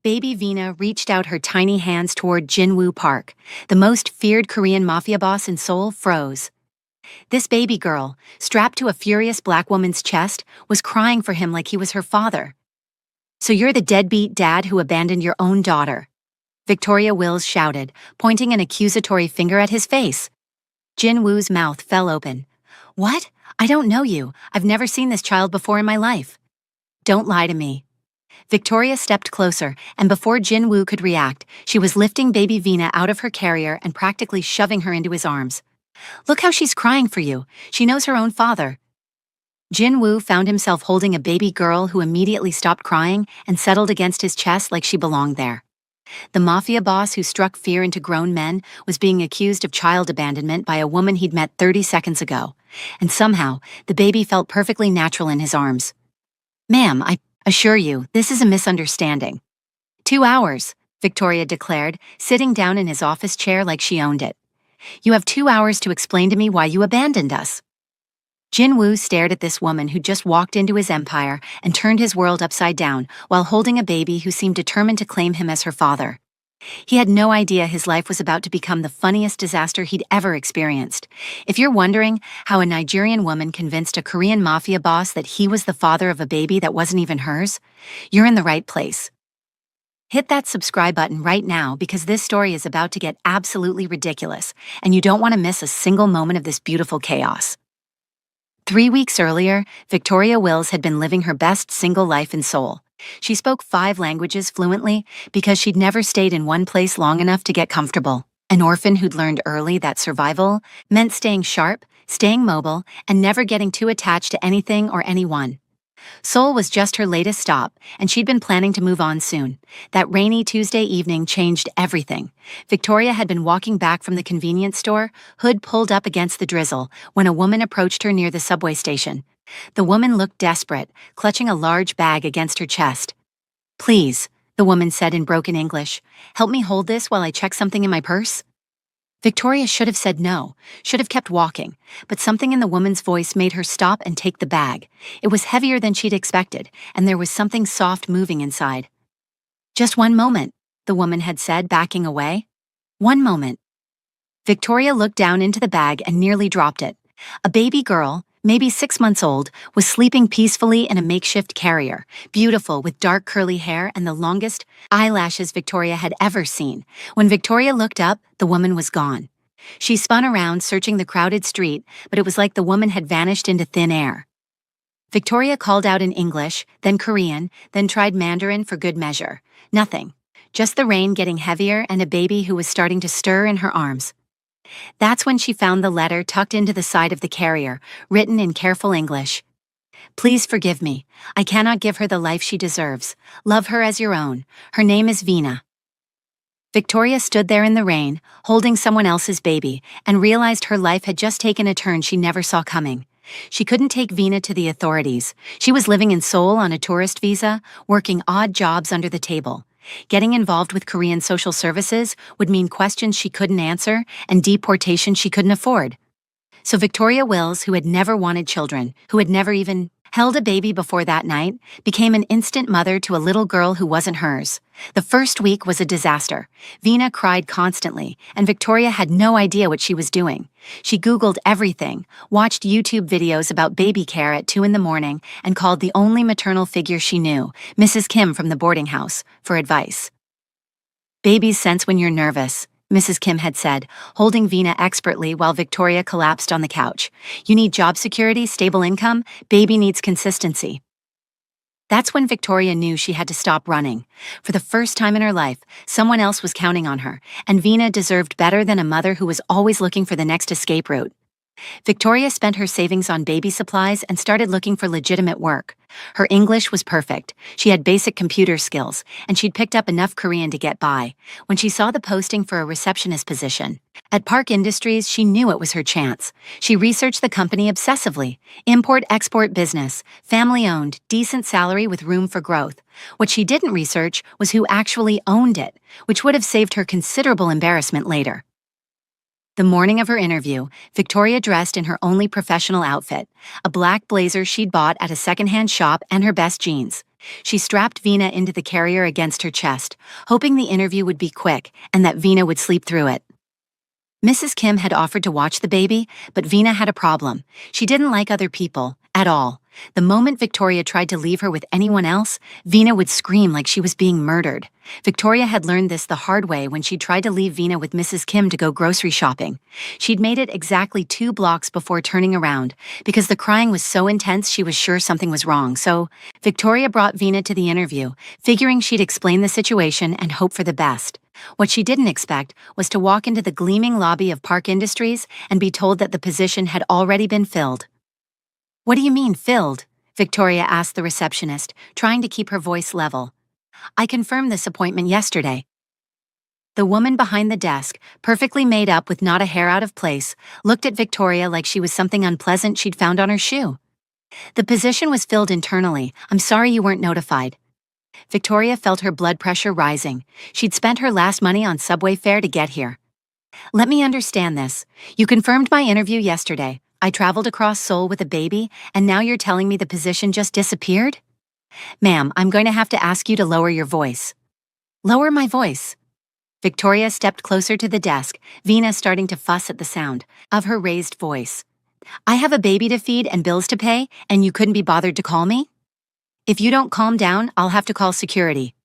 Baby Vina reached out her tiny hands toward Jinwoo Park. The most feared Korean mafia boss in Seoul froze. This baby girl, strapped to a furious black woman's chest, was crying for him like he was her father. "So you're the deadbeat dad who abandoned your own daughter," Victoria Wills shouted, pointing an accusatory finger at his face. Jinwoo's mouth fell open. "What? I don't know you. I've never seen this child before in my life." "Don't lie to me." Victoria stepped closer, and before Jinwoo could react, she was lifting baby Vina out of her carrier and practically shoving her into his arms. "Look how she's crying for you. She knows her own father." Jinwoo found himself holding a baby girl who immediately stopped crying and settled against his chest like she belonged there. The mafia boss who struck fear into grown men was being accused of child abandonment by a woman he'd met 30 seconds ago, and somehow the baby felt perfectly natural in his arms. "Ma'am, I assure you, this is a misunderstanding." 2 hours, Victoria declared, sitting down in his office chair like she owned it. "You have 2 hours to explain to me why you abandoned us." Jinwoo stared at this woman who just walked into his empire and turned his world upside down while holding a baby who seemed determined to claim him as her father. He had no idea his life was about to become the funniest disaster he'd ever experienced. If you're wondering how a Nigerian woman convinced a Korean mafia boss that he was the father of a baby that wasn't even hers, you're in the right place. Hit that subscribe button right now because this story is about to get absolutely ridiculous, and you don't want to miss a single moment of this beautiful chaos. 3 weeks earlier, Victoria Wills had been living her best single life in Seoul. She spoke 5 languages fluently because she'd never stayed in one place long enough to get comfortable. An orphan who'd learned early that survival meant staying sharp, staying mobile, and never getting too attached to anything or anyone. Seoul was just her latest stop, and she'd been planning to move on soon. That rainy Tuesday evening changed everything. Victoria had been walking back from the convenience store, hood pulled up against the drizzle, when a woman approached her near the subway station. The woman looked desperate, clutching a large bag against her chest. "Please," the woman said in broken English, "help me hold this while I check something in my purse." Victoria should have said no, should have kept walking, but something in the woman's voice made her stop and take the bag. It was heavier than she'd expected, and there was something soft moving inside. "Just one moment," the woman had said, backing away. "One moment." Victoria looked down into the bag and nearly dropped it. A baby girl, maybe 6 months old, was sleeping peacefully in a makeshift carrier, beautiful with dark curly hair and the longest eyelashes Victoria had ever seen. When Victoria looked up, the woman was gone. She spun around, searching the crowded street, but it was like the woman had vanished into thin air. Victoria called out in English, then Korean, then tried Mandarin for good measure. Nothing. Just the rain getting heavier and a baby who was starting to stir in her arms. That's when she found the letter tucked into the side of the carrier, written in careful English. "Please forgive me. I cannot give her the life she deserves. Love her as your own. Her name is Vina." Victoria stood there in the rain, holding someone else's baby, and realized her life had just taken a turn she never saw coming. She couldn't take Vina to the authorities. She was living in Seoul on a tourist visa, working odd jobs under the table. Getting involved with Korean social services would mean questions she couldn't answer and deportation she couldn't afford. So Victoria Wills, who had never wanted children, who had never even held a baby before that night, became an instant mother to a little girl who wasn't hers. The first week was a disaster. Vina cried constantly, and Victoria had no idea what she was doing. She Googled everything, watched YouTube videos about baby care at 2 in the morning, and called the only maternal figure she knew, Mrs. Kim from the boarding house, for advice. "Babies sense when you're nervous," Mrs. Kim had said, holding Vina expertly while Victoria collapsed on the couch. "You need job security, stable income. Baby needs consistency." That's when Victoria knew she had to stop running. For the first time in her life, someone else was counting on her, and Vina deserved better than a mother who was always looking for the next escape route. Victoria spent her savings on baby supplies and started looking for legitimate work. Her English was perfect. She had basic computer skills, and she'd picked up enough Korean to get by. When she saw the posting for a receptionist position at Park Industries, she knew it was her chance. She researched the company obsessively. Import-export business, family-owned, decent salary with room for growth. What she didn't research was who actually owned it, which would have saved her considerable embarrassment later. The morning of her interview, Victoria dressed in her only professional outfit, a black blazer she'd bought at a secondhand shop and her best jeans. She strapped Vina into the carrier against her chest, hoping the interview would be quick and that Vina would sleep through it. Mrs. Kim had offered to watch the baby, but Vina had a problem. She didn't like other people, at all. The moment Victoria tried to leave her with anyone else, Vina would scream like she was being murdered. Victoria had learned this the hard way when she tried to leave Vina with Mrs. Kim to go grocery shopping. She'd made it exactly 2 blocks before turning around. Because the crying was so intense, she was sure something was wrong. So, Victoria brought Vina to the interview, figuring she'd explain the situation and hope for the best. What she didn't expect was to walk into the gleaming lobby of Park Industries and be told that the position had already been filled. "What do you mean, filled?" Victoria asked the receptionist, trying to keep her voice level. "I confirmed this appointment yesterday." The woman behind the desk, perfectly made up with not a hair out of place, looked at Victoria like she was something unpleasant she'd found on her shoe. "The position was filled internally. I'm sorry you weren't notified." Victoria felt her blood pressure rising. She'd spent her last money on subway fare to get here. "Let me understand this. You confirmed my interview yesterday. I traveled across Seoul with a baby, and now you're telling me the position just disappeared?" "Ma'am, I'm going to have to ask you to lower your voice." "Lower my voice?" Victoria stepped closer to the desk, Vina starting to fuss at the sound of her raised voice. "I have a baby to feed and bills to pay, and you couldn't be bothered to call me? If you don't calm down, I'll have to call security."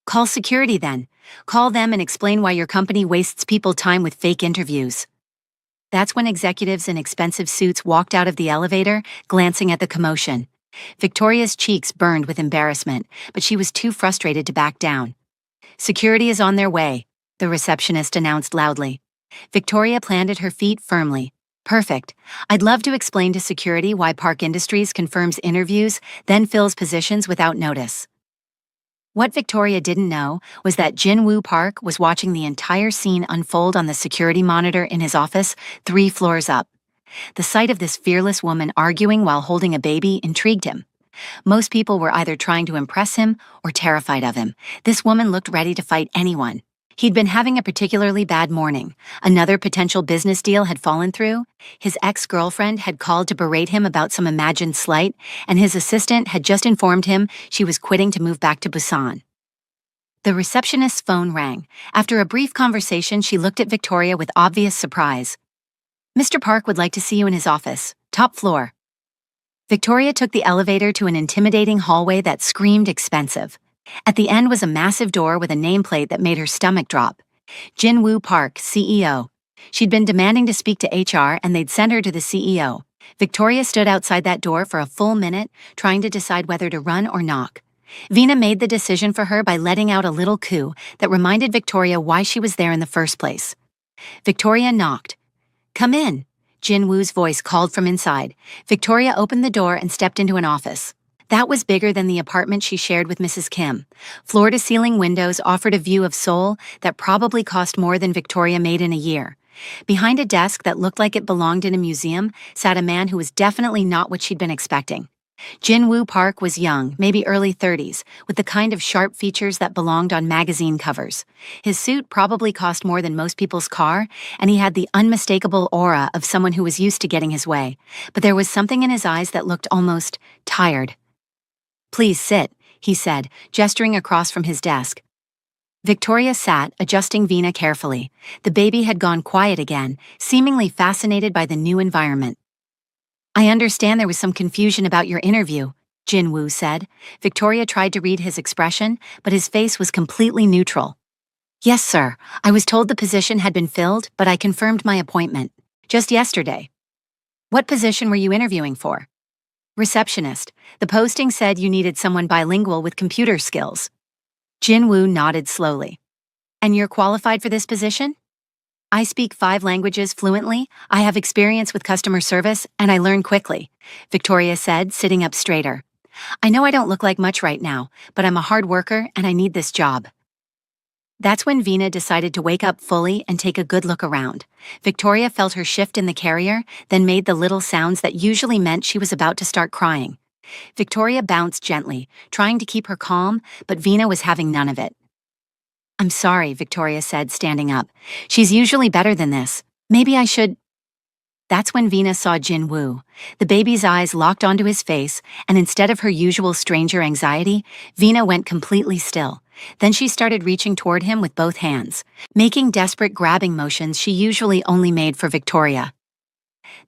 "Call security then. Call them and explain why your company wastes people time with fake interviews." That's when executives in expensive suits walked out of the elevator, glancing at the commotion. Victoria's cheeks burned with embarrassment, but she was too frustrated to back down. "Security is on their way," the receptionist announced loudly. Victoria planted her feet firmly. "Perfect. I'd love to explain to security why Park Industries confirms interviews, then fills positions without notice." What Victoria didn't know was that Jin-woo Park was watching the entire scene unfold on the security monitor in his office 3 floors up. The sight of this fearless woman arguing while holding a baby intrigued him. Most people were either trying to impress him or terrified of him. This woman looked ready to fight anyone. He'd been having a particularly bad morning. Another potential business deal had fallen through. His ex-girlfriend had called to berate him about some imagined slight, and his assistant had just informed him she was quitting to move back to Busan. The receptionist's phone rang. After a brief conversation, she looked at Victoria with obvious surprise. "Mr. Park would like to see you in his office, top floor." Victoria took the elevator to an intimidating hallway that screamed expensive. At the end was a massive door with a nameplate that made her stomach drop. Jin-woo Park, CEO. She'd been demanding to speak to HR and they'd send her to the CEO. Victoria stood outside that door for a full minute, trying to decide whether to run or knock. Vina made the decision for her by letting out a little coo that reminded Victoria why she was there in the first place. Victoria knocked. "Come in," Jin-woo's voice called from inside. Victoria opened the door and stepped into an office. That was bigger than the apartment she shared with Mrs. Kim. Floor-to-ceiling windows offered a view of Seoul that probably cost more than Victoria made in a year. Behind a desk that looked like it belonged in a museum sat a man who was definitely not what she'd been expecting. Jin-woo Park was young, maybe early 30s, with the kind of sharp features that belonged on magazine covers. His suit probably cost more than most people's car, and he had the unmistakable aura of someone who was used to getting his way. But there was something in his eyes that looked almost tired. "Please sit," he said, gesturing across from his desk. Victoria sat, adjusting Vina carefully. The baby had gone quiet again, seemingly fascinated by the new environment. "I understand there was some confusion about your interview," Jin-woo said. Victoria tried to read his expression, but his face was completely neutral. "Yes, sir. I was told the position had been filled, but I confirmed my appointment. Just yesterday." "What position were you interviewing for?" "Receptionist. The posting said you needed someone bilingual with computer skills." Jin-woo nodded slowly. "And you're qualified for this position?" "I speak 5 languages fluently, I have experience with customer service, and I learn quickly," Victoria said, sitting up straighter. "I know I don't look like much right now, but I'm a hard worker and I need this job." That's when Vina decided to wake up fully and take a good look around. Victoria felt her shift in the carrier, then made the little sounds that usually meant she was about to start crying. Victoria bounced gently, trying to keep her calm, but Vina was having none of it. "I'm sorry," Victoria said, standing up. "She's usually better than this. Maybe I should—" That's when Vina saw Jin Woo. The baby's eyes locked onto his face, and instead of her usual stranger anxiety, Vina went completely still. Then she started reaching toward him with both hands, making desperate grabbing motions she usually only made for Victoria.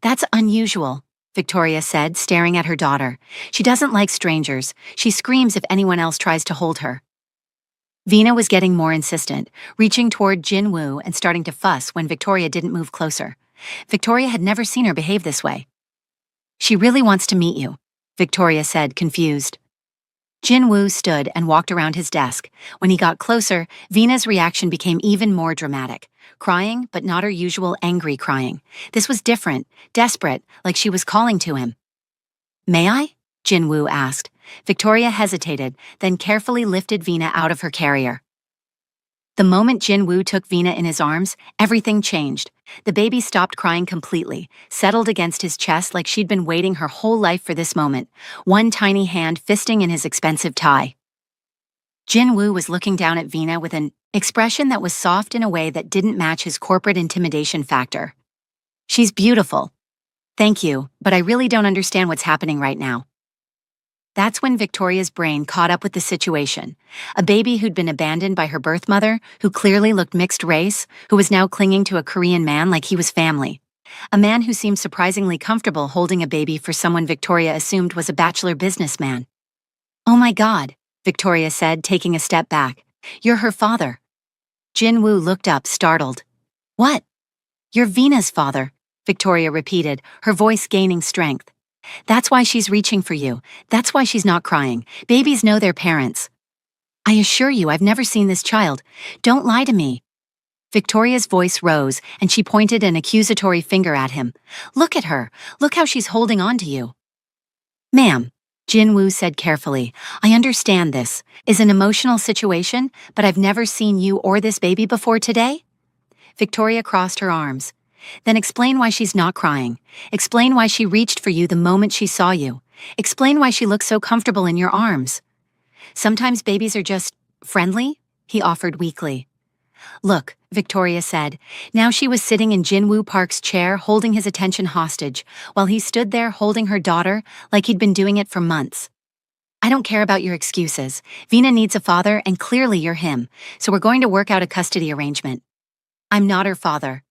"That's unusual," Victoria said, staring at her daughter. "She doesn't like strangers. She screams if anyone else tries to hold her." Vina was getting more insistent, reaching toward Jin Woo and starting to fuss when Victoria didn't move closer. Victoria had never seen her behave this way. "She really wants to meet you," Victoria said, confused. Jin Woo stood and walked around his desk. When he got closer, Vina's reaction became even more dramatic. Crying, but not her usual angry crying. This was different, desperate, like she was calling to him. "May I?" Jin Woo asked. Victoria hesitated, then carefully lifted Vina out of her carrier. The moment Jin Woo took Vina in his arms, everything changed. The baby stopped crying completely, settled against his chest like she'd been waiting her whole life for this moment, one tiny hand fisting in his expensive tie. Jin Woo was looking down at Vina with an expression that was soft in a way that didn't match his corporate intimidation factor. "She's beautiful. Thank you, but I really don't understand what's happening right now." That's when Victoria's brain caught up with the situation. A baby who'd been abandoned by her birth mother, who clearly looked mixed race, who was now clinging to a Korean man like he was family. A man who seemed surprisingly comfortable holding a baby for someone Victoria assumed was a bachelor businessman. "Oh my God," Victoria said, taking a step back. "You're her father." Jin Woo looked up, startled. "What?" "You're Vina's father," Victoria repeated, her voice gaining strength. "That's why she's reaching for you. That's why she's not crying. Babies know their parents." "I assure you I've never seen this child. Don't lie to me." Victoria's voice rose, and she pointed an accusatory finger at him. "Look at her. Look how she's holding on to you." "Ma'am," Jin Woo said carefully, "I understand this is an emotional situation, but I've never seen you or this baby before today." Victoria crossed her arms. "Then explain why she's not crying. Explain why she reached for you the moment she saw you. Explain why she looks so comfortable in your arms." "Sometimes babies are just friendly," he offered weakly. "Look," Victoria said. Now she was sitting in Jin Woo Park's chair holding his attention hostage, while he stood there holding her daughter like he'd been doing it for months. "I don't care about your excuses. Vina needs a father and clearly you're him, so we're going to work out a custody arrangement." "I'm not her father."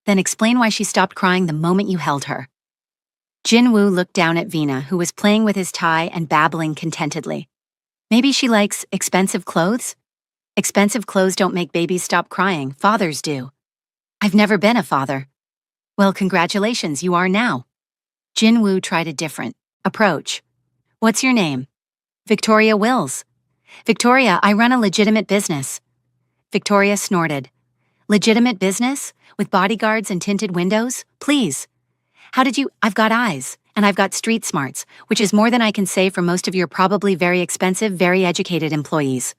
"Then explain why she stopped crying the moment you held her." Jin Woo looked down at Vina, who was playing with his tie and babbling contentedly. "Maybe she likes expensive clothes?" "Expensive clothes don't make babies stop crying, fathers do." "I've never been a father." "Well, congratulations, you are now." Jin Woo tried a different approach. "What's your name?" "Victoria Wills." "Victoria, I run a legitimate business." Victoria snorted. "Legitimate business? With bodyguards and tinted windows? Please." "How did you— I've got eyes, and I've got street smarts, which is more than I can say for most of your probably very expensive, very educated employees."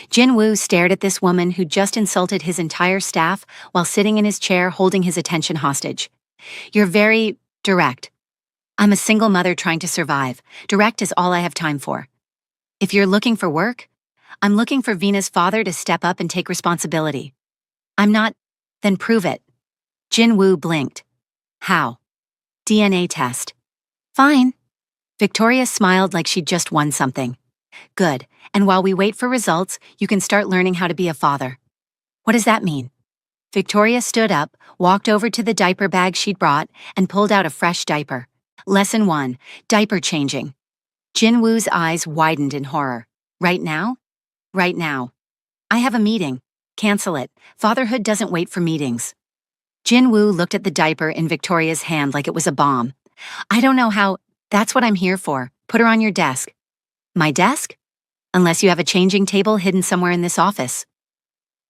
Jin Woo stared at this woman who'd just insulted his entire staff while sitting in his chair holding his attention hostage. "You're very direct." "I'm a single mother trying to survive. Direct is all I have time for." "If you're looking for work, I'm looking for Vina's father to step up and take responsibility." "I'm not—" "Then prove it." Jin Woo blinked. "How?" "DNA test." "Fine." Victoria smiled like she'd just won something. "Good, and while we wait for results, you can start learning how to be a father." "What does that mean?" Victoria stood up, walked over to the diaper bag she'd brought, and pulled out a fresh diaper. Lesson 1, diaper changing. Jin Woo's eyes widened in horror. "Right now?" "Right now." "I have a meeting." "Cancel it. Fatherhood doesn't wait for meetings." Jin Woo looked at the diaper in Victoria's hand like it was a bomb. "I don't know how— That's what I'm here for. Put her on your desk." "My desk?" "Unless you have a changing table hidden somewhere in this office."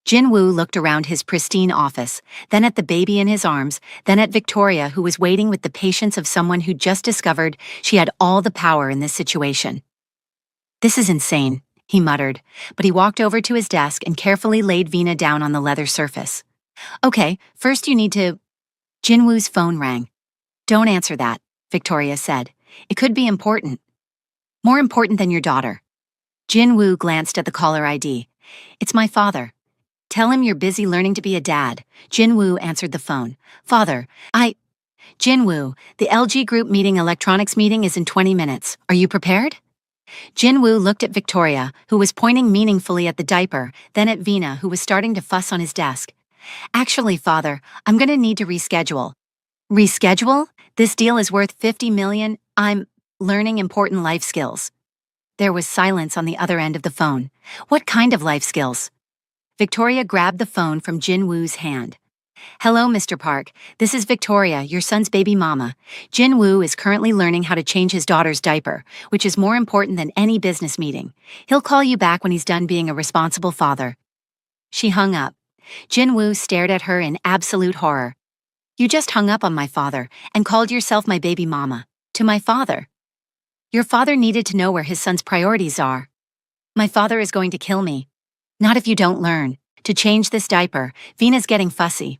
Jin Woo looked around his pristine office, then at the baby in his arms, then at Victoria, who was waiting with the patience of someone who'd just discovered she had all the power in this situation. "This is insane," he muttered, but he walked over to his desk and carefully laid Vina down on the leather surface. "Okay, first you need to—" Jin Woo's phone rang. "Don't answer that," Victoria said. "It could be important. More important than your daughter." Jin Woo glanced at the caller ID. "It's my father." "Tell him you're busy learning to be a dad." Jin Woo answered the phone. "Father, I—" Jinwoo, the LG Group meeting electronics meeting is in 20 minutes. Are you prepared? Jinwoo looked at Victoria, who was pointing meaningfully at the diaper, then at Veena, who was starting to fuss on his desk. Actually, father, I'm gonna need to reschedule. Reschedule? This deal is worth 50 million. I'm learning important life skills. There was silence on the other end of the phone. What kind of life skills? Victoria grabbed the phone from Jinwoo's hand. Hello, Mr. Park. This is Victoria, your son's baby mama. Jinwoo is currently learning how to change his daughter's diaper, which is more important than any business meeting. He'll call you back when he's done being a responsible father. She hung up. Jinwoo stared at her in absolute horror. You just hung up on my father and called yourself my baby mama. To my father. Your father needed to know where his son's priorities are. My father is going to kill me. Not if you don't learn. To change this diaper, Veena's getting fussy.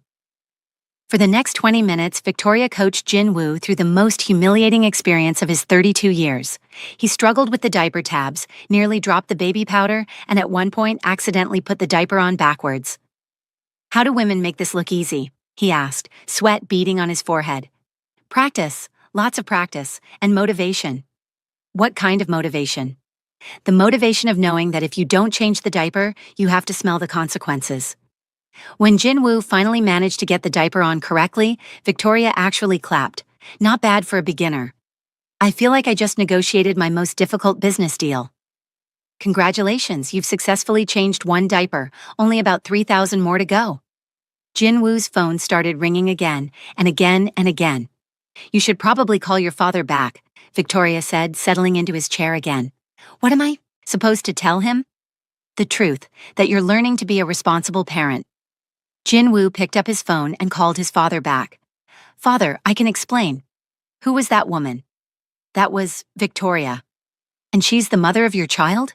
For the next 20 minutes, Victoria coached Jinwoo through the most humiliating experience of his 32 years. He struggled with the diaper tabs, nearly dropped the baby powder, and at one point accidentally put the diaper on backwards. How do women make this look easy? He asked, sweat beading on his forehead. Practice, lots of practice, and motivation. What kind of motivation? The motivation of knowing that if you don't change the diaper, you have to smell the consequences. When Jinwoo finally managed to get the diaper on correctly, Victoria actually clapped. Not bad for a beginner. I feel like I just negotiated my most difficult business deal. Congratulations, you've successfully changed one diaper, only about 3,000 more to go. Jinwoo's phone started ringing again, and again, and again. You should probably call your father back, Victoria said, settling into his chair again. What am I supposed to tell him? The truth, that you're learning to be a responsible parent. Jinwoo picked up his phone and called his father back. Father, I can explain. Who was that woman? That was Victoria. And she's the mother of your child?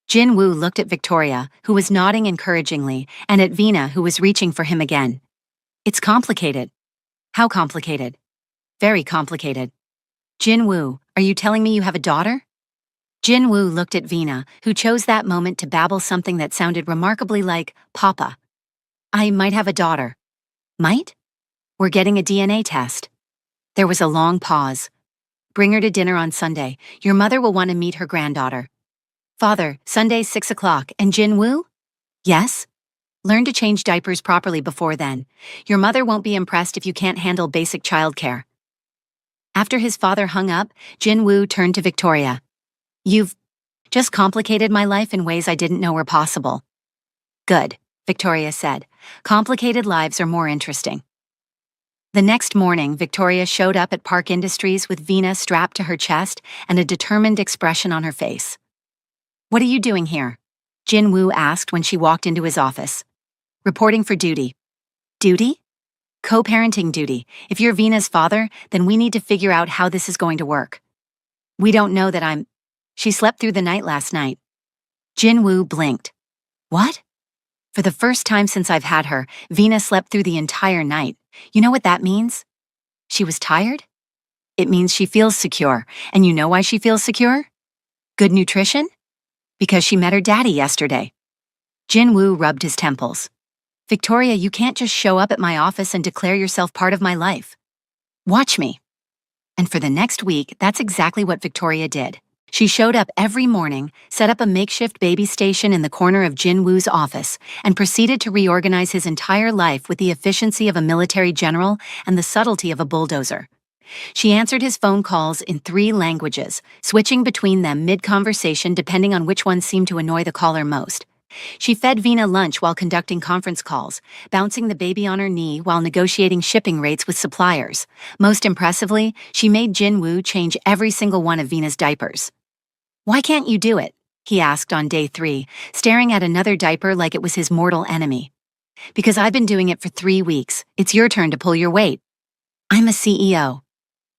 Jinwoo looked at Victoria, who was nodding encouragingly, and at Veena, who was reaching for him again. It's complicated. How complicated? Very complicated. Jinwoo, are you telling me you have a daughter? Jinwoo looked at Veena, who chose that moment to babble something that sounded remarkably like Papa. I might have a daughter. Might? We're getting a DNA test. There was a long pause. Bring her to dinner on Sunday. Your mother will want to meet her granddaughter. Father, Sunday's 6 o'clock, and Jinwoo? Yes? Learn to change diapers properly before then. Your mother won't be impressed if you can't handle basic childcare. After his father hung up, Jinwoo turned to Victoria. You've just complicated my life in ways I didn't know were possible. Good, Victoria said. Complicated lives are more interesting. The next morning, Victoria showed up at Park Industries with Veena strapped to her chest and a determined expression on her face. What are you doing here? Jinwoo asked when she walked into his office. Reporting for duty. Duty? Co-parenting duty. If you're Veena's father, then we need to figure out how this is going to work. We don't know that She slept through the night last night. Jinwoo blinked. What? For the first time since I've had her, Veena slept through the entire night. You know what that means? She was tired? It means she feels secure. And you know why she feels secure? Good nutrition? Because she met her daddy yesterday. Jinwoo rubbed his temples. Victoria, you can't just show up at my office and declare yourself part of my life. Watch me. And for the next week, that's exactly what Victoria did. She showed up every morning, set up a makeshift baby station in the corner of Jinwoo's office, and proceeded to reorganize his entire life with the efficiency of a military general and the subtlety of a bulldozer. She answered his phone calls in 3 languages, switching between them mid-conversation depending on which one seemed to annoy the caller most. She fed Veena lunch while conducting conference calls, bouncing the baby on her knee while negotiating shipping rates with suppliers. Most impressively, she made Jinwoo change every single one of Veena's diapers. Why can't you do it? He asked on day 3, staring at another diaper like it was his mortal enemy. Because I've been doing it for 3 weeks. It's your turn to pull your weight. I'm a CEO.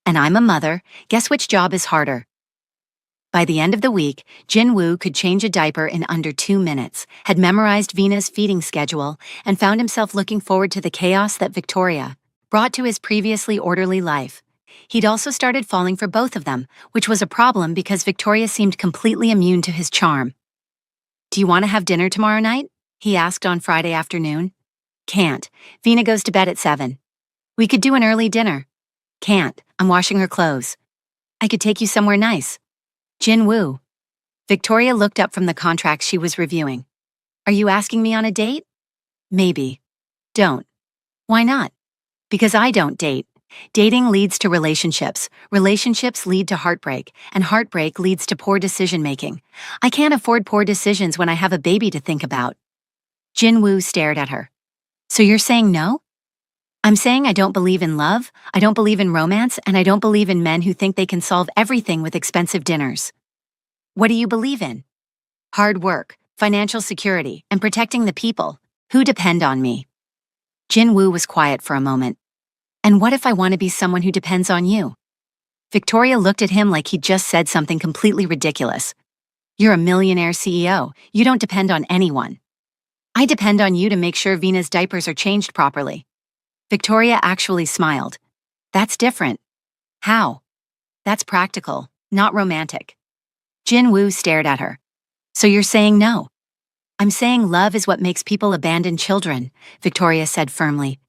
And I'm a mother. Guess which job is harder? By the end of the week, Jinwoo could change a diaper in under 2 minutes, had memorized Veena's feeding schedule, and found himself looking forward to the chaos that Victoria brought to his previously orderly life. He'd also started falling for both of them, which was a problem because Victoria seemed completely immune to his charm. Do you want to have dinner tomorrow night? He asked on Friday afternoon. Can't. Veena goes to bed at 7. We could do an early dinner. Can't. I'm washing her clothes. I could take you somewhere nice. Jin Woo. Victoria looked up from the contract she was reviewing. Are you asking me on a date? Maybe. Don't. Why not? Because I don't date. Dating leads to relationships. Relationships lead to heartbreak, and heartbreak leads to poor decision-making. I can't afford poor decisions when I have a baby to think about. Jin Woo stared at her. So you're saying no? I'm saying I don't believe in love, I don't believe in romance, and I don't believe in men who think they can solve everything with expensive dinners. What do you believe in? Hard work, financial security, and protecting the people who depend on me. Jin Woo was quiet for a moment. And what if I want to be someone who depends on you? Victoria looked at him like he'd just said something completely ridiculous. You're a millionaire CEO. You don't depend on anyone. I depend on you to make sure Vina's diapers are changed properly. Victoria actually smiled. That's different. How? That's practical, not romantic. Jin Woo stared at her. So you're saying no? I'm saying love is what makes people abandon children, Victoria said firmly.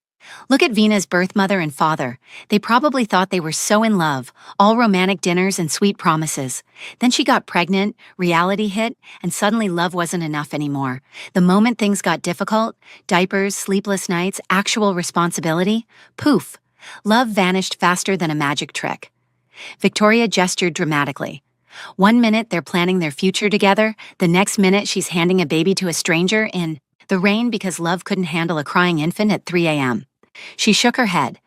Look at Vina's birth mother and father. They probably thought they were so in love, all romantic dinners and sweet promises. Then she got pregnant, reality hit, and suddenly love wasn't enough anymore. The moment things got difficult, diapers, sleepless nights, actual responsibility, poof, love vanished faster than a magic trick. Victoria gestured dramatically. One minute they're planning their future together, the next minute she's handing a baby to a stranger in the rain because love couldn't handle a crying infant at 3 a.m. She shook her head.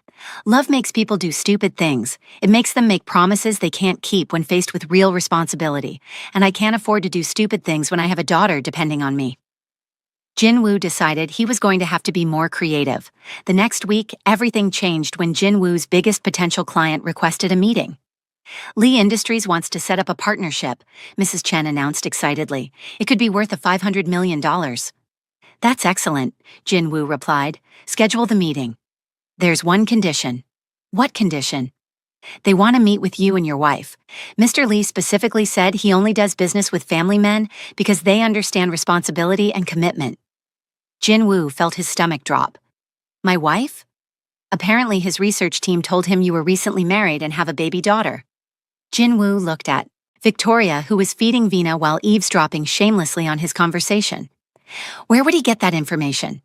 Love makes people do stupid things. It makes them make promises they can't keep when faced with real responsibility. And I can't afford to do stupid things when I have a daughter depending on me. Jin Woo decided he was going to have to be more creative. The next week, everything changed when Jin Woo's biggest potential client requested a meeting. Lee Industries wants to set up a partnership, Mrs. Chen announced excitedly. It could be worth $500 million. That's excellent, Jin Woo replied. Schedule the meeting. There's one condition. What condition? They want to meet with you and your wife. Mr. Lee specifically said he only does business with family men because they understand responsibility and commitment. Jin Woo felt his stomach drop. My wife? Apparently his research team told him you were recently married and have a baby daughter. Jin Woo looked at Victoria, who was feeding Vina while eavesdropping shamelessly on his conversation. Where would he get that information?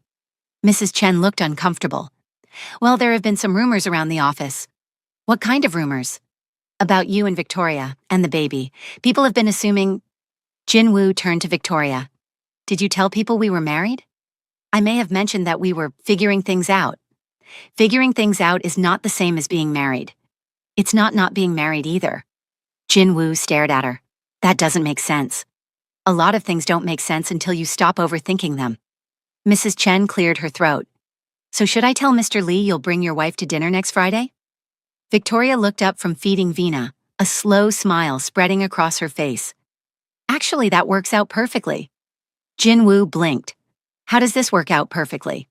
Mrs. Chen looked uncomfortable. Well, there have been some rumors around the office. What kind of rumors? About you and Victoria, and the baby. People have been assuming... Jin Woo turned to Victoria. Did you tell people we were married? I may have mentioned that we were figuring things out. Figuring things out is not the same as being married. It's not being married either. Jin Woo stared at her. That doesn't make sense. A lot of things don't make sense until you stop overthinking them. Mrs. Chen cleared her throat. So should I tell Mr. Lee you'll bring your wife to dinner next Friday? Victoria looked up from feeding Vina, a slow smile spreading across her face. Actually, that works out perfectly. Jin Woo blinked. How does this work out perfectly?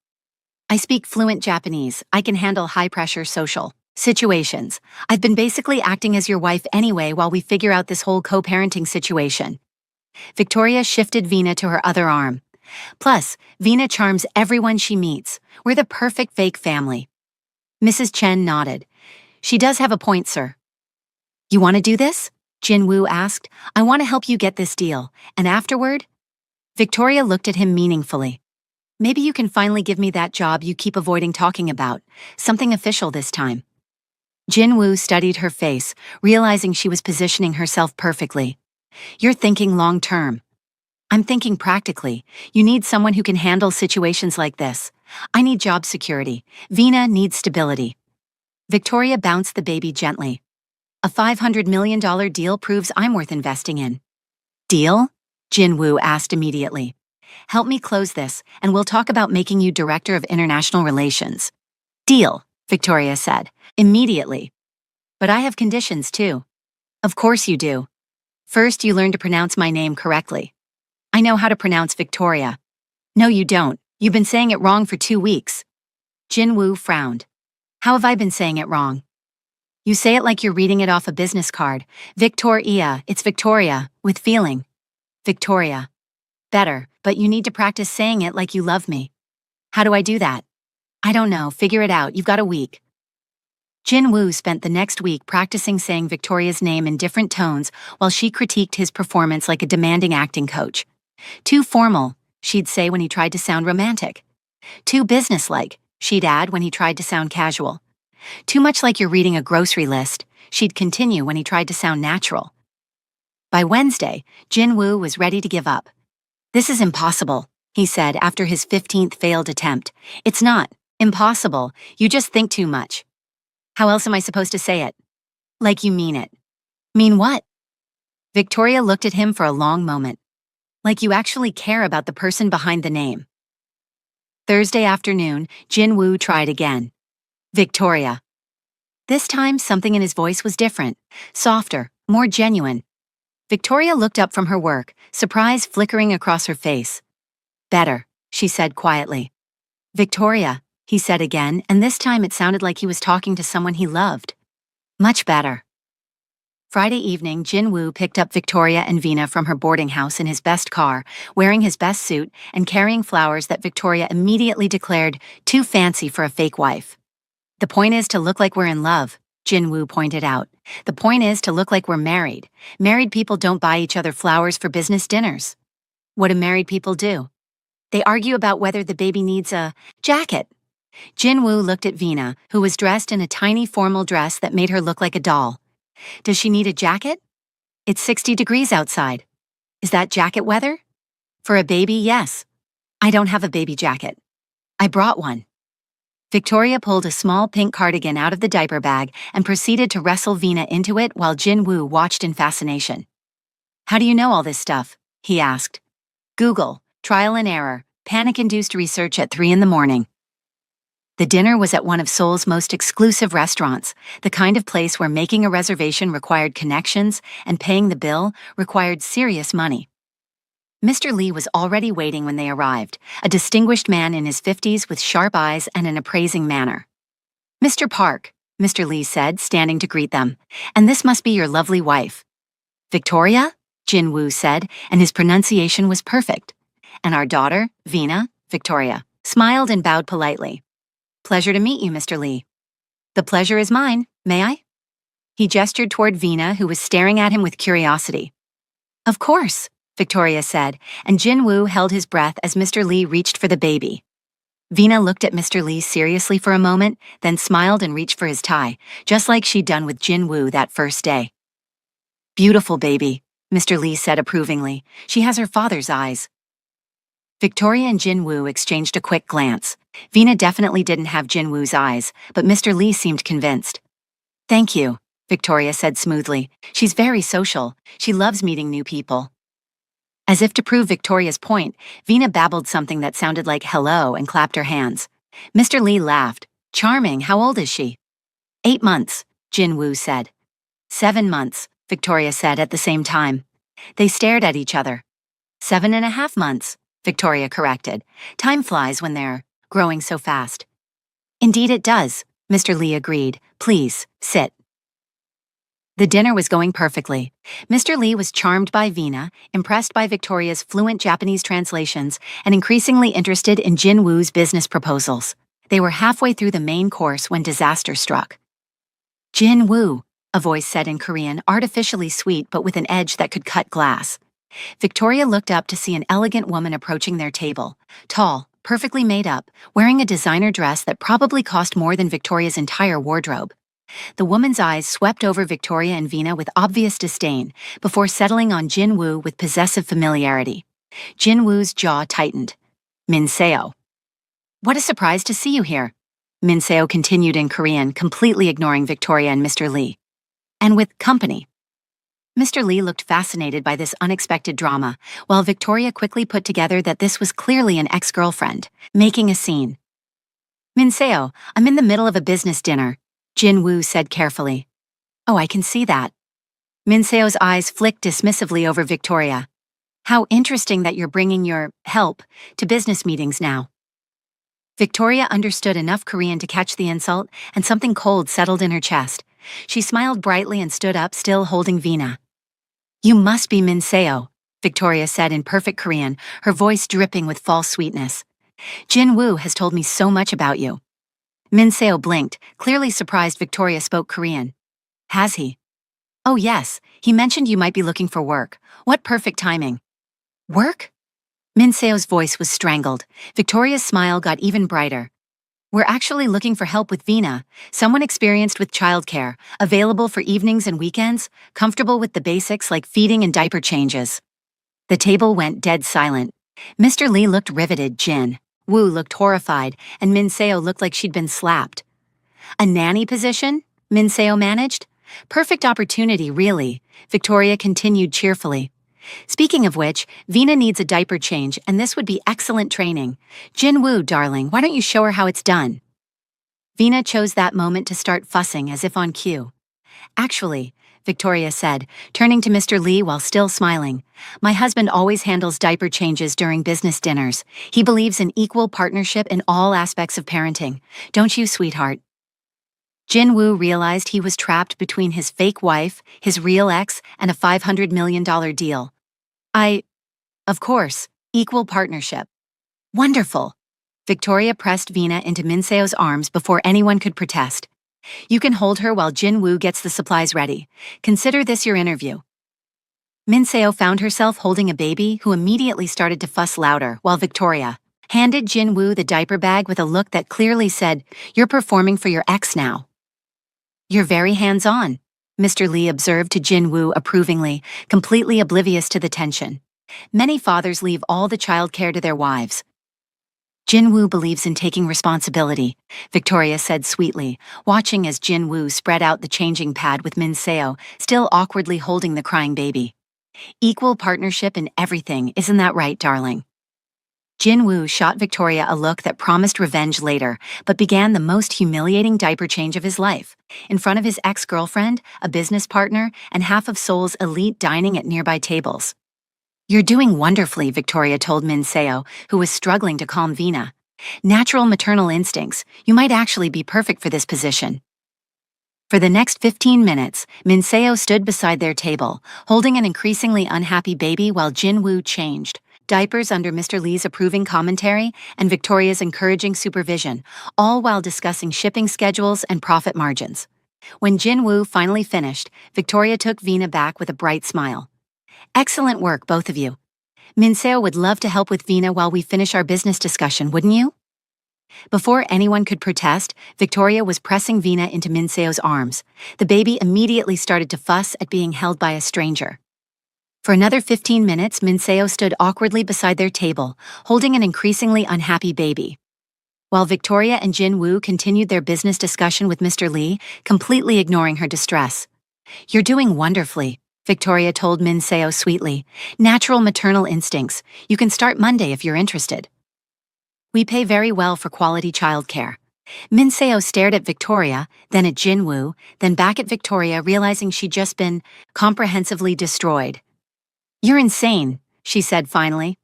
I speak fluent Japanese. I can handle high-pressure social situations. I've been basically acting as your wife anyway while we figure out this whole co-parenting situation. Victoria shifted Vina to her other arm. Plus, Vina charms everyone she meets. We're the perfect fake family. Mrs. Chen nodded. She does have a point, sir. You want to do this? Jin Woo asked. I want to help you get this deal. And afterward? Victoria looked at him meaningfully. Maybe you can finally give me that job you keep avoiding talking about. Something official this time. Jin Woo studied her face, realizing she was positioning herself perfectly. You're thinking long-term. I'm thinking practically. You need someone who can handle situations like this. I need job security. Vina needs stability. Victoria bounced the baby gently. A $500 million deal proves I'm worth investing in. Deal? Jin Woo asked immediately. Help me close this, and we'll talk about making you Director of International Relations. Deal, Victoria said, immediately. But I have conditions too. Of course you do. First, you learn to pronounce my name correctly. I know how to pronounce Victoria. No, you don't. You've been saying it wrong for 2 weeks. Jin Woo frowned. How have I been saying it wrong? You say it like you're reading it off a business card. Victoria, it's Victoria, with feeling. Victoria. Better, but you need to practice saying it like you love me. How do I do that? I don't know, figure it out, you've got a week. Jin Woo spent the next week practicing saying Victoria's name in different tones while she critiqued his performance like a demanding acting coach. Too formal, she'd say when he tried to sound romantic. Too businesslike, she'd add when he tried to sound casual. Too much like you're reading a grocery list, she'd continue when he tried to sound natural. By Wednesday, Jin Woo was ready to give up. "This is impossible," he said after his 15th failed attempt. "It's not impossible, you just think too much." "How else am I supposed to say it?" "Like you mean it." "Mean what?" Victoria looked at him for a long moment. "Like you actually care about the person behind the name." Thursday afternoon, Jin Woo tried again. "Victoria." This time, something in his voice was different, softer, more genuine. Victoria looked up from her work, surprise flickering across her face. "Better," she said quietly. "Victoria," he said again, and this time it sounded like he was talking to someone he loved. "Much better." Friday evening, Jin Woo picked up Victoria and Veena from her boarding house in his best car, wearing his best suit and carrying flowers that Victoria immediately declared too fancy for a fake wife. "The point is to look like we're in love," Jin Woo pointed out. "The point is to look like we're married. Married people don't buy each other flowers for business dinners." "What do married people do?" "They argue about whether the baby needs a jacket." Jin Woo looked at Veena, who was dressed in a tiny formal dress that made her look like a doll. "Does she need a jacket?" "It's 60 degrees outside." "Is that jacket weather?" "For a baby, yes." "I don't have a baby jacket." "I brought one." Victoria pulled a small pink cardigan out of the diaper bag and proceeded to wrestle Veena into it while Jin Woo watched in fascination. "How do you know all this stuff?" he asked. "Google, trial and error, panic-induced research at 3 in the morning." The dinner was at one of Seoul's most exclusive restaurants, the kind of place where making a reservation required connections and paying the bill required serious money. Mr. Lee was already waiting when they arrived, a distinguished man in his 50s with sharp eyes and an appraising manner. "Mr. Park," Mr. Lee said, standing to greet them, "and this must be your lovely wife." "Victoria?" Jin Woo said, and his pronunciation was perfect. "And our daughter, Veena," Victoria smiled and bowed politely. "Pleasure to meet you, Mr. Lee." "The pleasure is mine. May I?" He gestured toward Veena, who was staring at him with curiosity. "Of course," Victoria said, and Jin Woo held his breath as Mr. Lee reached for the baby. Veena looked at Mr. Lee seriously for a moment, then smiled and reached for his tie, just like she'd done with Jin Woo that first day. "Beautiful baby," Mr. Lee said approvingly. "She has her father's eyes." Victoria and Jin Woo exchanged a quick glance. Veena definitely didn't have Jin Woo's eyes, but Mr. Lee seemed convinced. "Thank you," Victoria said smoothly. "She's very social. She loves meeting new people." As if to prove Victoria's point, Veena babbled something that sounded like hello and clapped her hands. Mr. Lee laughed. "Charming, how old is she?" 8 months, Jin Woo said. 7 months, Victoria said at the same time. They stared at each other. 7.5 months, Victoria corrected. "Time flies when they're growing so fast." "Indeed it does," Mr. Lee agreed. "Please, sit." The dinner was going perfectly. Mr. Lee was charmed by Veena, impressed by Victoria's fluent Japanese translations, and increasingly interested in Jin Woo's business proposals. They were halfway through the main course when disaster struck. "Jin Woo," a voice said in Korean, artificially sweet but with an edge that could cut glass. Victoria looked up to see an elegant woman approaching their table, tall, perfectly made up, wearing a designer dress that probably cost more than Victoria's entire wardrobe. The woman's eyes swept over Victoria and Veena with obvious disdain before settling on Jin Woo with possessive familiarity. Jin Woo's jaw tightened. "Min Seo." "What a surprise to see you here," Min Seo continued in Korean, completely ignoring Victoria and Mr. Lee. "And with company." Mr. Lee looked fascinated by this unexpected drama, while Victoria quickly put together that this was clearly an ex-girlfriend, making a scene. "Min Seo, I'm in the middle of a business dinner," Jin Woo said carefully. "Oh, I can see that." Min Seo's eyes flicked dismissively over Victoria. "How interesting that you're bringing your help to business meetings now." Victoria understood enough Korean to catch the insult, and something cold settled in her chest. She smiled brightly and stood up, still holding Veena. "You must be Min Seo," Victoria said in perfect Korean, her voice dripping with false sweetness. "Jin Woo has told me so much about you." Min Seo blinked, clearly surprised Victoria spoke Korean. Has he? Oh yes, he mentioned you might be looking for work. What perfect timing. Work? Min Seo's voice was strangled. Victoria's smile got even brighter. We're actually looking for help with Vina, someone experienced with childcare, available for evenings and weekends, comfortable with the basics like feeding and diaper changes. The table went dead silent. Mr. Lee looked riveted, Jin Woo looked horrified, and Min Seo looked like she'd been slapped. A nanny position? Min Seo managed? Perfect opportunity, really, Victoria continued cheerfully. Speaking of which, Vina needs a diaper change, and this would be excellent training. Jin Woo, darling, why don't you show her how it's done? Vina chose that moment to start fussing as if on cue. Actually, Victoria said, turning to Mr. Lee while still smiling, my husband always handles diaper changes during business dinners. He believes in equal partnership in all aspects of parenting. Don't you, sweetheart? Jin Woo realized he was trapped between his fake wife, his real ex, and a $500 million deal. Of course, equal partnership. Wonderful. Victoria pressed Vina into Min Seo's arms before anyone could protest. You can hold her while Jin Woo gets the supplies ready. Consider this your interview. Min Seo found herself holding a baby who immediately started to fuss louder while Victoria handed Jin Woo the diaper bag with a look that clearly said, "You're performing for your ex now." You're very hands-on, Mr. Lee observed to Jin Woo approvingly, completely oblivious to the tension. Many fathers leave all the childcare to their wives. Jin Woo believes in taking responsibility, Victoria said sweetly, watching as Jin Woo spread out the changing pad with Min Seo, still awkwardly holding the crying baby. Equal partnership in everything, isn't that right, darling? Jin Woo shot Victoria a look that promised revenge later, but began the most humiliating diaper change of his life, in front of his ex-girlfriend, a business partner, and half of Seoul's elite dining at nearby tables. You're doing wonderfully, Victoria told Min Seo, who was struggling to calm Vina. Natural maternal instincts, you might actually be perfect for this position. For the next 15 minutes, Min Seo stood beside their table, holding an increasingly unhappy baby while Jin Woo changed. Diapers under Mr. Lee's approving commentary and Victoria's encouraging supervision, all while discussing shipping schedules and profit margins. When Jin Woo finally finished, Victoria took Vina back with a bright smile. Excellent work, both of you. Min Seo would love to help with Vina while we finish our business discussion, wouldn't you? Before anyone could protest, Victoria was pressing Vina into Min Seo's arms. The baby immediately started to fuss at being held by a stranger. For another 15 minutes, Min Seo stood awkwardly beside their table, holding an increasingly unhappy baby. While Victoria and Jin Woo continued their business discussion with Mr. Lee, completely ignoring her distress. You're doing wonderfully, Victoria told Min Seo sweetly. Natural maternal instincts. You can start Monday if you're interested. We pay very well for quality childcare. Min Seo stared at Victoria, then at Jin Woo, then back at Victoria, realizing she'd just been comprehensively destroyed. You're insane, she said finally.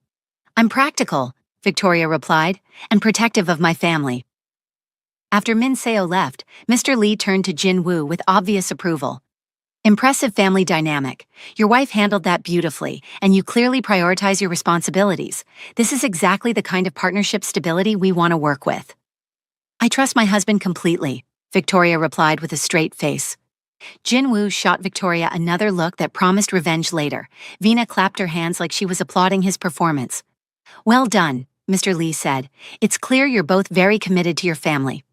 I'm practical, Victoria replied, and protective of my family. After Min Seo left, Mr. Lee turned to Jin Woo with obvious approval. Impressive family dynamic. Your wife handled that beautifully, and you clearly prioritize your responsibilities. This is exactly the kind of partnership stability we want to work with. I trust my husband completely, Victoria replied with a straight face. Jin Woo shot Victoria another look that promised revenge later. Vina clapped her hands like she was applauding his performance. Well done, Mr. Lee said. It's clear you're both very committed to your family.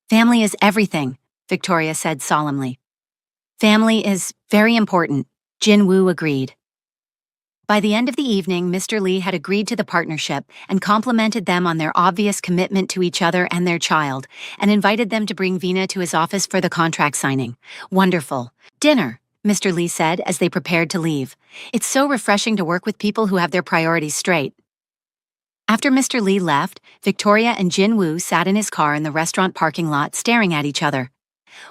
Family is everything, Victoria said solemnly. Family is very important, Jin Woo agreed. By the end of the evening, Mr. Lee had agreed to the partnership and complimented them on their obvious commitment to each other and their child, and invited them to bring Vina to his office for the contract signing. Wonderful. Dinner, Mr. Lee said as they prepared to leave. It's so refreshing to work with people who have their priorities straight. After Mr. Lee left, Victoria and Jin Woo sat in his car in the restaurant parking lot staring at each other.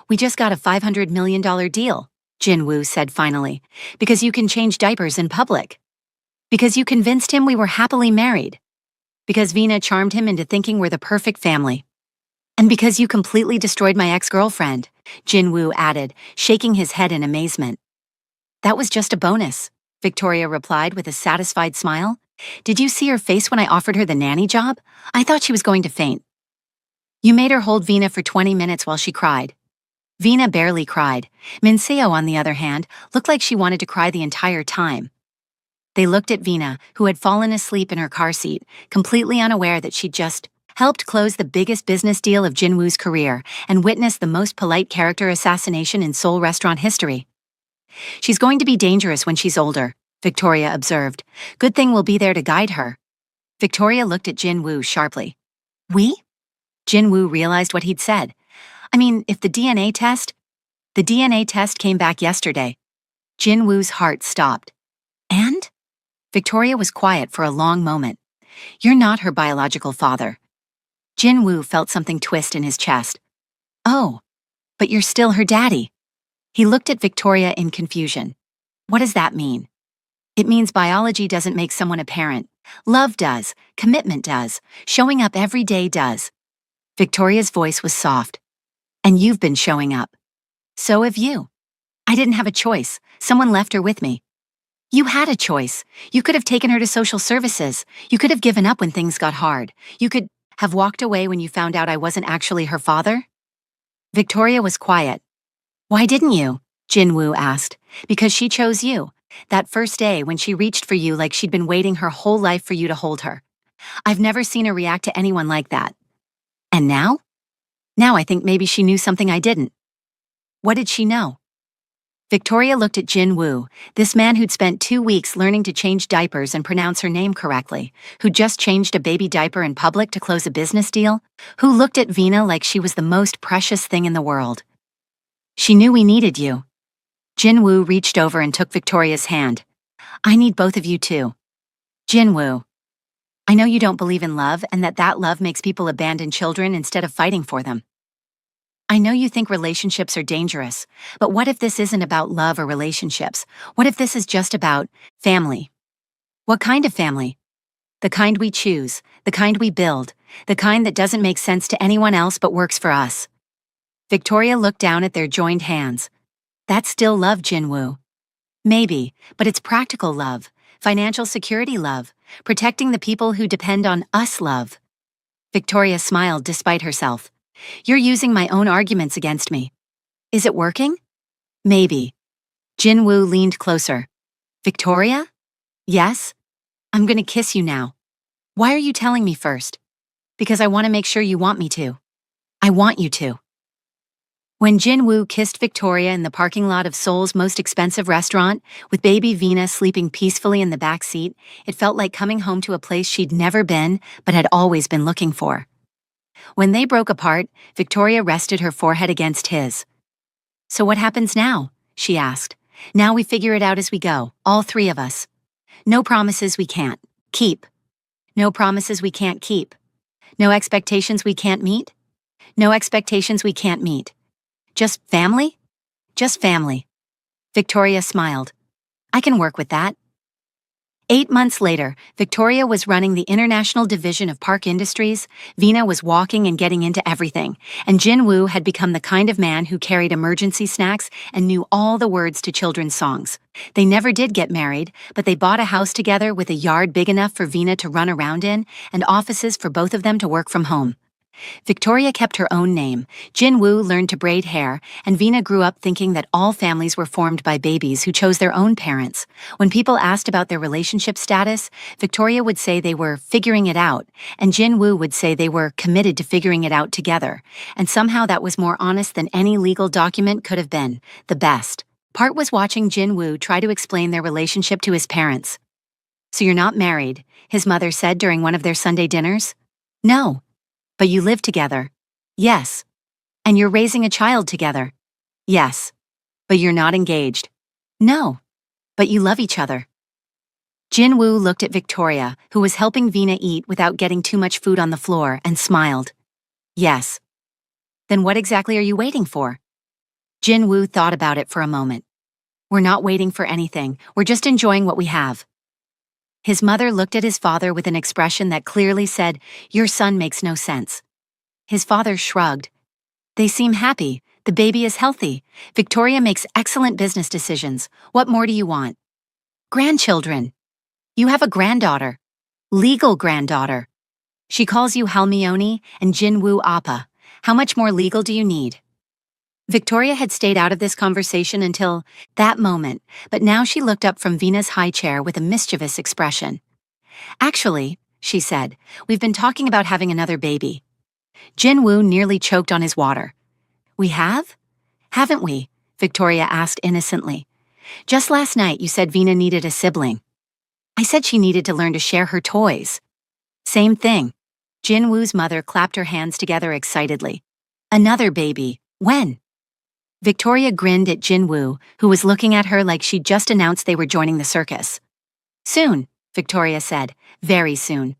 We just got a $500 million deal, Jin Woo said finally, because you can change diapers in public. Because you convinced him we were happily married. Because Vina charmed him into thinking we're the perfect family. And because you completely destroyed my ex-girlfriend, Jin Woo added, shaking his head in amazement. That was just a bonus, Victoria replied with a satisfied smile. Did you see her face when I offered her the nanny job? I thought she was going to faint. You made her hold Vina for 20 minutes while she cried. Vina barely cried. Minseo, on the other hand, looked like she wanted to cry the entire time. They looked at Vina, who had fallen asleep in her car seat, completely unaware that she'd just helped close the biggest business deal of Jinwoo's career and witnessed the most polite character assassination in Seoul restaurant history. She's going to be dangerous when she's older, Victoria observed. Good thing we'll be there to guide her. Victoria looked at Jinwoo sharply. We? Jinwoo realized what he'd said. I mean, if the DNA test came back yesterday. Jinwoo's heart stopped. And? Victoria was quiet for a long moment. You're not her biological father. Jinwoo felt something twist in his chest. Oh, but you're still her daddy. He looked at Victoria in confusion. What does that mean? It means biology doesn't make someone a parent. Love does, commitment does, showing up every day does. Victoria's voice was soft. And you've been showing up. So have you. I didn't have a choice. Someone left her with me. You had a choice. You could have taken her to social services. You could have given up when things got hard. You could have walked away when you found out I wasn't actually her father. Victoria was quiet. Why didn't you? Jinwoo asked. Because she chose you. That first day when she reached for you like she'd been waiting her whole life for you to hold her. I've never seen her react to anyone like that. And now? Now I think maybe she knew something I didn't. What did she know? Victoria looked at Jinwoo, this man who'd spent 2 weeks learning to change diapers and pronounce her name correctly, who'd just changed a baby diaper in public to close a business deal, who looked at Vina like she was the most precious thing in the world. She knew we needed you. Jinwoo reached over and took Victoria's hand. I need both of you too. Jinwoo. I know you don't believe in love and that love makes people abandon children instead of fighting for them. I know you think relationships are dangerous, but what if this isn't about love or relationships? What if this is just about family? What kind of family? The kind we choose, the kind we build, the kind that doesn't make sense to anyone else but works for us. Victoria looked down at their joined hands. That's still love, Jinwoo. Maybe, but it's practical love, financial security love, protecting the people who depend on us love. Victoria smiled despite herself. You're using my own arguments against me. Is it working? Maybe. Jinwoo leaned closer. Victoria? Yes? I'm gonna kiss you now. Why are you telling me first? Because I want to make sure you want me to. I want you to. When Jinwoo kissed Victoria in the parking lot of Seoul's most expensive restaurant, with baby Vina sleeping peacefully in the back seat, it felt like coming home to a place she'd never been but had always been looking for. When they broke apart, Victoria rested her forehead against his. So what happens now? She asked. Now we figure it out as we go, all three of us. No promises we can't keep. No promises we can't keep. No expectations we can't meet. No expectations we can't meet. Just family? Just family. Victoria smiled. I can work with that. 8 months later, Victoria was running the international division of Park Industries, Vina was walking and getting into everything, and Jinwoo had become the kind of man who carried emergency snacks and knew all the words to children's songs. They never did get married, but they bought a house together with a yard big enough for Vina to run around in and offices for both of them to work from home. Victoria kept her own name, Jinwoo learned to braid hair, and Vina grew up thinking that all families were formed by babies who chose their own parents. When people asked about their relationship status, Victoria would say they were figuring it out, and Jinwoo would say they were committed to figuring it out together. And somehow that was more honest than any legal document could have been. The best part was watching Jinwoo try to explain their relationship to his parents. So you're not married, his mother said during one of their Sunday dinners. No. But you live together. Yes. And you're raising a child together. Yes. But you're not engaged. No. But you love each other. Jinwoo looked at Victoria, who was helping Vina eat without getting too much food on the floor, and smiled. Yes. Then what exactly are you waiting for? Jinwoo thought about it for a moment. We're not waiting for anything. We're just enjoying what we have. His mother looked at his father with an expression that clearly said, your son makes no sense. His father shrugged. They seem happy. The baby is healthy. Victoria makes excellent business decisions. What more do you want? Grandchildren. You have a granddaughter. Legal granddaughter. She calls you Halmione and Jinwoo Appa. How much more legal do you need? Victoria had stayed out of this conversation until that moment, but now she looked up from Vina's high chair with a mischievous expression. Actually, she said, we've been talking about having another baby. Jinwoo nearly choked on his water. We have? Haven't we? Victoria asked innocently. Just last night you said Vina needed a sibling. I said she needed to learn to share her toys. Same thing. Jinwoo's mother clapped her hands together excitedly. Another baby. When? Victoria grinned at Jinwoo, who was looking at her like she'd just announced they were joining the circus. Soon, Victoria said. Very soon.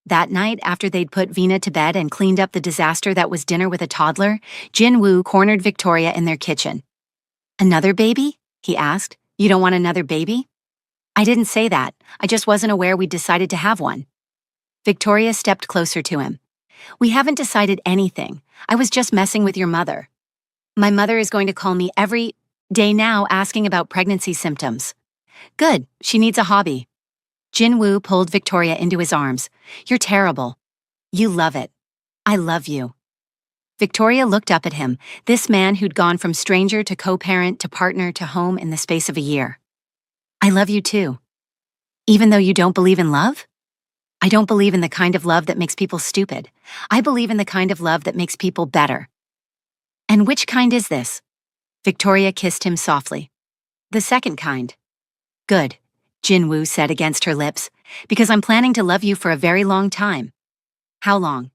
That night, after they'd put Vina to bed and cleaned up the disaster that was dinner with a toddler, Jinwoo cornered Victoria in their kitchen. Another baby? He asked. You don't want another baby? I didn't say that. I just wasn't aware we'd decided to have one. Victoria stepped closer to him. We haven't decided anything. I was just messing with your mother. My mother is going to call me every day now asking about pregnancy symptoms. Good, she needs a hobby. Jinwoo pulled Victoria into his arms. You're terrible. You love it. I love you. Victoria looked up at him, this man who'd gone from stranger to co-parent to partner to home in the space of a year. I love you too. Even though you don't believe in love? I don't believe in the kind of love that makes people stupid. I believe in the kind of love that makes people better. And which kind is this? Victoria kissed him softly. The second kind. Good, Jinwoo said against her lips, because I'm planning to love you for a very long time. How long?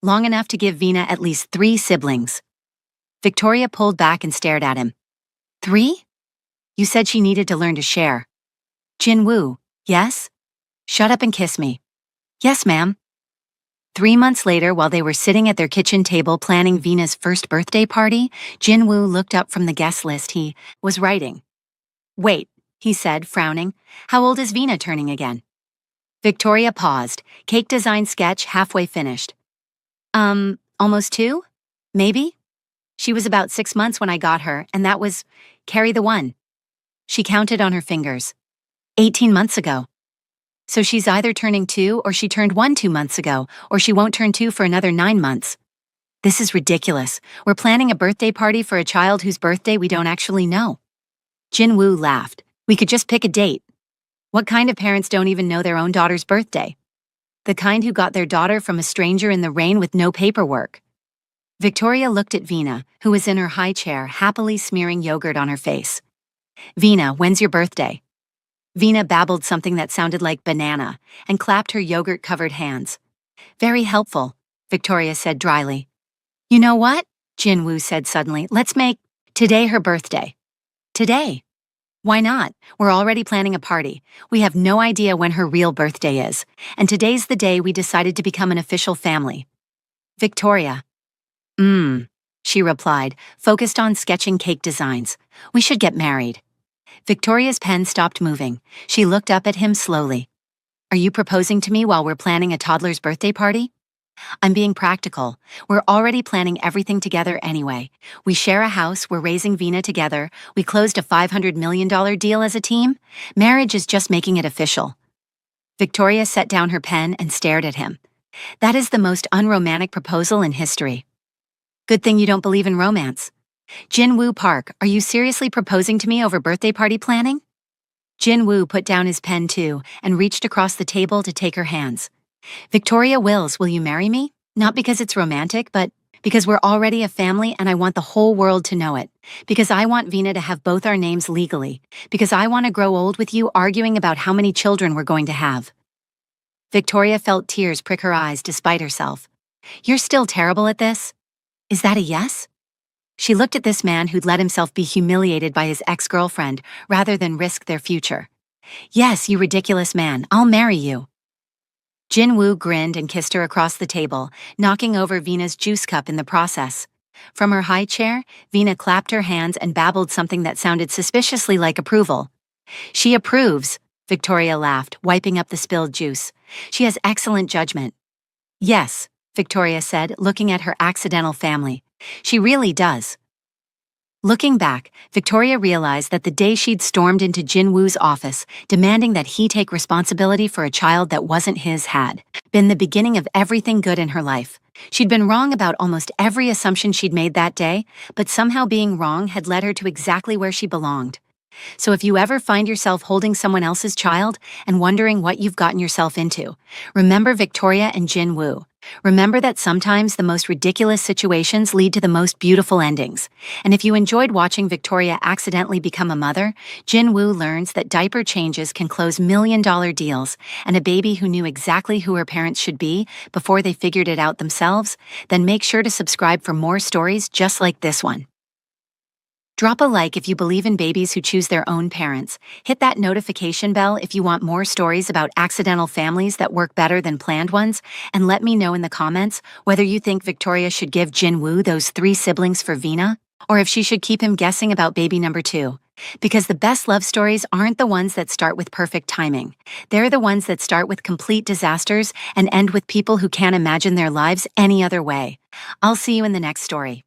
Long enough to give Vina at least 3 siblings. Victoria pulled back and stared at him. 3? You said she needed to learn to share. Jinwoo, yes? Shut up and kiss me. Yes, ma'am. 3 months later, while they were sitting at their kitchen table planning Vina's first birthday party, Jinwoo looked up from the guest list he was writing. Wait, he said, frowning. How old is Vina turning again? Victoria paused, cake design sketch halfway finished. Almost 2? Maybe? She was about 6 months when I got her, and that was carry the one. She counted on her fingers. 18 months ago. So she's either turning 2 or she turned 1 2 months ago, or she won't turn 2 for another 9 months. This is ridiculous. We're planning a birthday party for a child whose birthday we don't actually know. Jinwoo laughed. We could just pick a date. What kind of parents don't even know their own daughter's birthday? The kind who got their daughter from a stranger in the rain with no paperwork. Victoria looked at Vina, who was in her high chair, happily smearing yogurt on her face. Vina, when's your birthday? Vina babbled something that sounded like banana and clapped her yogurt-covered hands. Very helpful, Victoria said dryly. You know what? Jinwoo said suddenly. Let's make today her birthday. Today? Why not? We're already planning a party. We have no idea when her real birthday is, and today's the day we decided to become an official family. Victoria. She replied, focused on sketching cake designs. We should get married. Victoria's pen stopped moving. She looked up at him slowly. Are you proposing to me while we're planning a toddler's birthday party? I'm being practical. We're already planning everything together anyway. We share a house, we're raising Vina together, we closed a $500 million deal as a team. Marriage is just making it official. Victoria set down her pen and stared at him. That is the most unromantic proposal in history. Good thing you don't believe in romance. Jinwoo Park, are you seriously proposing to me over birthday party planning? Jinwoo put down his pen too and reached across the table to take her hands. Victoria Wills, will you marry me? Not because it's romantic, but because we're already a family and I want the whole world to know it. Because I want Vina to have both our names legally. Because I want to grow old with you arguing about how many children we're going to have. Victoria felt tears prick her eyes despite herself. You're still terrible at this? Is that a yes? She looked at this man who'd let himself be humiliated by his ex-girlfriend rather than risk their future. Yes, you ridiculous man, I'll marry you. Jinwoo grinned and kissed her across the table, knocking over Vina's juice cup in the process. From her high chair, Vina clapped her hands and babbled something that sounded suspiciously like approval. She approves, Victoria laughed, wiping up the spilled juice. She has excellent judgment. Yes, Victoria said, looking at her accidental family. She really does. Looking back, Victoria realized that the day she'd stormed into Jin Woo's office, demanding that he take responsibility for a child that wasn't his, had been the beginning of everything good in her life. She'd been wrong about almost every assumption she'd made that day, but somehow being wrong had led her to exactly where she belonged. So if you ever find yourself holding someone else's child and wondering what you've gotten yourself into, remember Victoria and Jin Woo. Remember that sometimes the most ridiculous situations lead to the most beautiful endings. And if you enjoyed watching Victoria accidentally become a mother, Jin Woo learns that diaper changes can close million-dollar deals, and a baby who knew exactly who her parents should be before they figured it out themselves, then make sure to subscribe for more stories just like this one. Drop a like if you believe in babies who choose their own parents. Hit that notification bell if you want more stories about accidental families that work better than planned ones, and let me know in the comments whether you think Victoria should give Jin Woo those 3 siblings for Vina, or if she should keep him guessing about baby number 2. Because the best love stories aren't the ones that start with perfect timing. They're the ones that start with complete disasters and end with people who can't imagine their lives any other way. I'll see you in the next story.